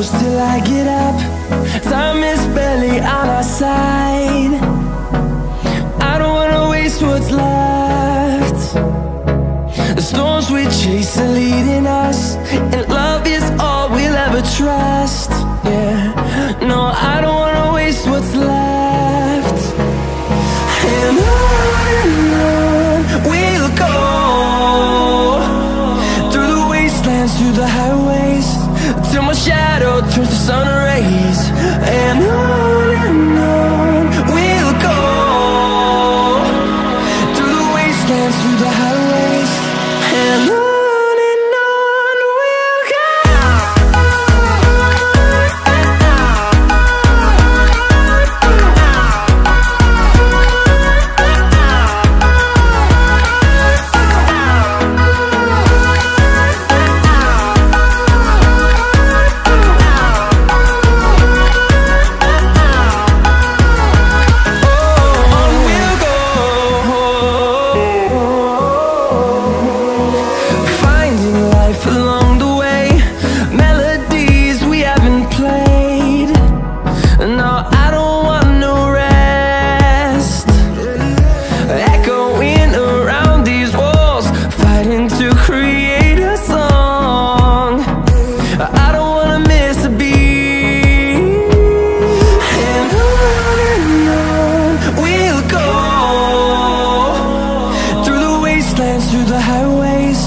close till I get up. Time is barely on our side. I don't wanna waste what's left. The storms we chase are leading us, and love is all we'll ever trust. Yeah, no, I don't wanna waste what's left. And on we'll go, through the wastelands, through the highways, till my shadow turns to sun rays. And on we'll go, through the wastelands, through the highways, and on we'll go. Through the highways,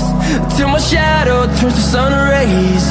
till my shadow turns to sun rays.